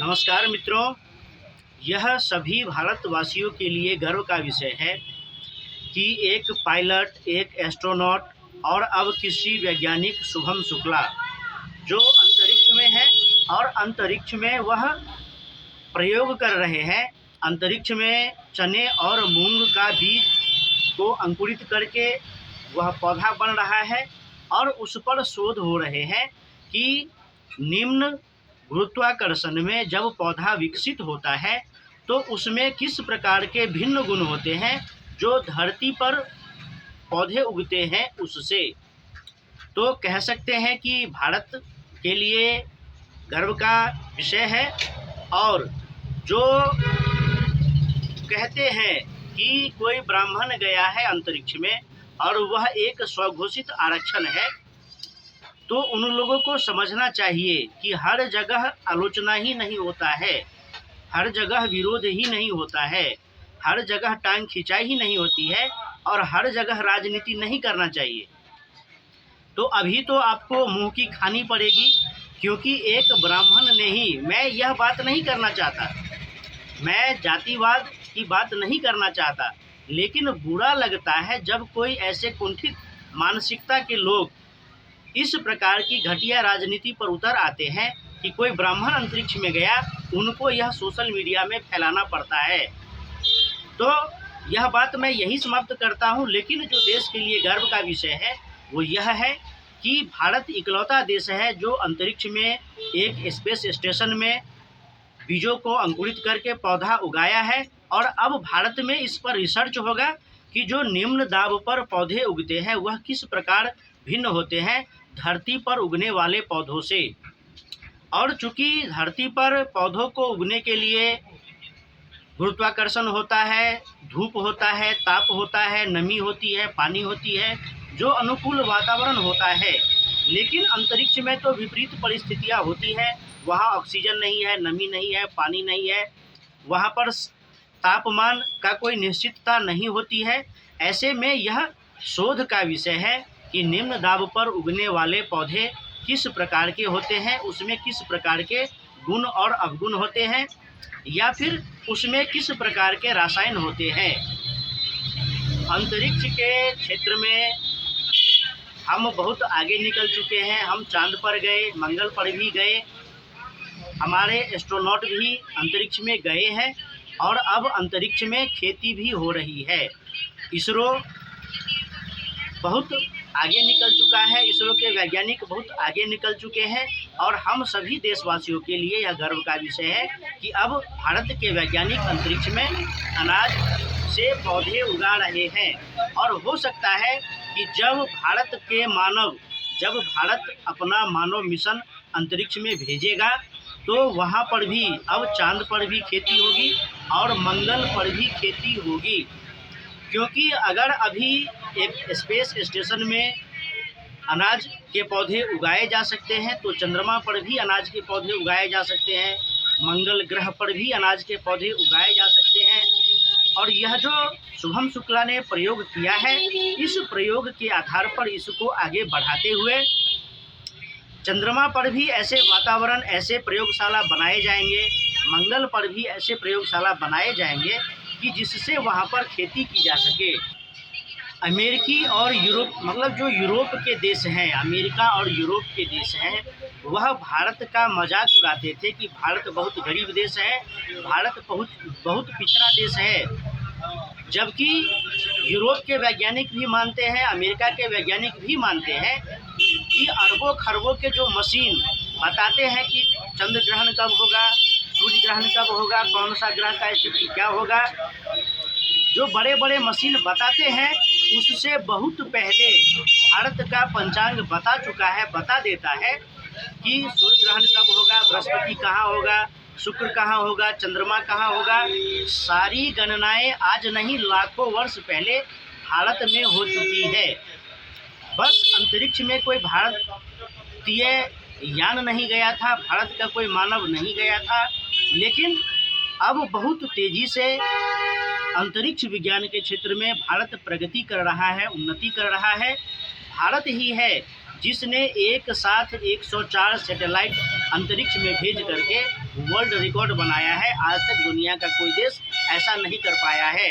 नमस्कार मित्रों, यह सभी भारतवासियों के लिए गर्व का विषय है कि एक पायलट, एक एस्ट्रोनॉट और अब किसी वैज्ञानिक शुभम शुक्ला जो अंतरिक्ष में है और अंतरिक्ष में वह प्रयोग कर रहे हैं। अंतरिक्ष में चने और मूंग का बीज को अंकुरित करके वह पौधा बन रहा है और उस पर शोध हो रहे हैं कि निम्न गुरुत्वाकर्षण में जब पौधा विकसित होता है तो उसमें किस प्रकार के भिन्न गुण होते हैं जो धरती पर पौधे उगते हैं उससे। तो कह सकते हैं कि भारत के लिए गर्व का विषय है। और जो कहते हैं कि कोई ब्राह्मण गया है अंतरिक्ष में और वह एक स्वघोषित आरक्षण है, तो उन लोगों को समझना चाहिए कि हर जगह आलोचना ही नहीं होता है, हर जगह विरोध ही नहीं होता है, हर जगह टांग खिंचाई ही नहीं होती है और हर जगह राजनीति नहीं करना चाहिए। तो अभी तो आपको मुंह की खानी पड़ेगी, क्योंकि एक ब्राह्मण ने ही, मैं यह बात नहीं करना चाहता, मैं जातिवाद की बात नहीं करना चाहता, लेकिन बुरा लगता है जब कोई ऐसे कुंठित मानसिकता के लोग इस प्रकार की घटिया राजनीति पर उतर आते हैं कि कोई ब्राह्मण अंतरिक्ष में गया, उनको यह सोशल मीडिया में फैलाना पड़ता है। तो यह बात मैं यही समाप्त करता हूं। लेकिन जो देश के लिए गर्व का विषय है वो यह है कि भारत इकलौता देश है जो अंतरिक्ष में एक स्पेस स्टेशन में बीजों को अंकुरित करके पौधा उगाया है। और अब भारत में इस पर रिसर्च होगा कि जो निम्न दाब पर पौधे उगते हैं वह किस प्रकार भिन्न होते हैं धरती पर उगने वाले पौधों से। और चूंकि धरती पर पौधों को उगने के लिए गुरुत्वाकर्षण होता है, धूप होता है, ताप होता है, नमी होती है, पानी होती है, जो अनुकूल वातावरण होता है। लेकिन अंतरिक्ष में तो विपरीत परिस्थितियां होती हैं, वहाँ ऑक्सीजन नहीं है, नमी नहीं है, पानी नहीं है, वहाँ पर तापमान का कोई निश्चितता नहीं होती है। ऐसे में यह शोध का विषय है कि निम्न दाब पर उगने वाले पौधे किस प्रकार के होते हैं, उसमें किस प्रकार के गुण और अवगुण होते हैं, या फिर उसमें किस प्रकार के रसायन होते हैं। अंतरिक्ष के क्षेत्र में हम बहुत आगे निकल चुके हैं। हम चांद पर गए, मंगल पर भी गए, हमारे एस्ट्रोनॉट भी अंतरिक्ष में गए हैं और अब अंतरिक्ष में खेती भी हो रही है। इसरो बहुत आगे निकल चुका है, इसरो के वैज्ञानिक बहुत आगे निकल चुके हैं। और हम सभी देशवासियों के लिए यह गर्व का विषय है कि अब भारत के वैज्ञानिक अंतरिक्ष में अनाज से पौधे उगा रहे हैं। और हो सकता है कि जब भारत अपना मानव मिशन अंतरिक्ष में भेजेगा तो वहाँ पर भी अब चांद पर भी खेती होगी और मंगल पर भी खेती होगी। क्योंकि अगर अभी एक स्पेस स्टेशन में अनाज के पौधे उगाए जा सकते हैं तो चंद्रमा पर भी अनाज के पौधे उगाए जा सकते हैं, मंगल ग्रह पर भी अनाज के पौधे उगाए जा सकते हैं। और यह जो शुभम शुक्ला ने प्रयोग किया है, इस प्रयोग के आधार पर इसको आगे बढ़ाते हुए चंद्रमा पर भी ऐसे वातावरण, ऐसे प्रयोगशाला बनाए जाएंगे, मंगल पर भी ऐसे प्रयोगशाला बनाए जाएंगे कि जिससे वहाँ पर खेती की जा सके। अमेरिकी और यूरोप, मतलब जो यूरोप के देश हैं, अमेरिका और यूरोप के देश हैं, वह भारत का मजाक उड़ाते थे कि भारत बहुत गरीब देश है, भारत बहुत पिछड़ा देश है। जबकि यूरोप के वैज्ञानिक भी मानते हैं, अमेरिका के वैज्ञानिक भी मानते हैं कि अरबों खरबों के जो मशीन बताते हैं कि चंद्र ग्रहण कब होगा, सूर्य ग्रहण कब होगा, कौन सा ग्रह का स्थिति क्या होगा, जो बड़े बड़े मशीन बताते हैं, उससे बहुत पहले भारत का पंचांग बता चुका है, बता देता है कि सूर्य ग्रहण कब होगा, बृहस्पति कहाँ होगा, शुक्र कहाँ होगा, चंद्रमा कहाँ होगा। सारी गणनाएं आज नहीं लाखों वर्ष पहले भारत में हो चुकी है। बस अंतरिक्ष में कोई भारतीय यान नहीं गया था, भारत का कोई मानव नहीं गया था। लेकिन अब बहुत तेज़ी से अंतरिक्ष विज्ञान के क्षेत्र में भारत प्रगति कर रहा है, उन्नति कर रहा है। भारत ही है जिसने एक साथ 104 सैटेलाइट अंतरिक्ष में भेज करके वर्ल्ड रिकॉर्ड बनाया है। आज तक दुनिया का कोई देश ऐसा नहीं कर पाया है।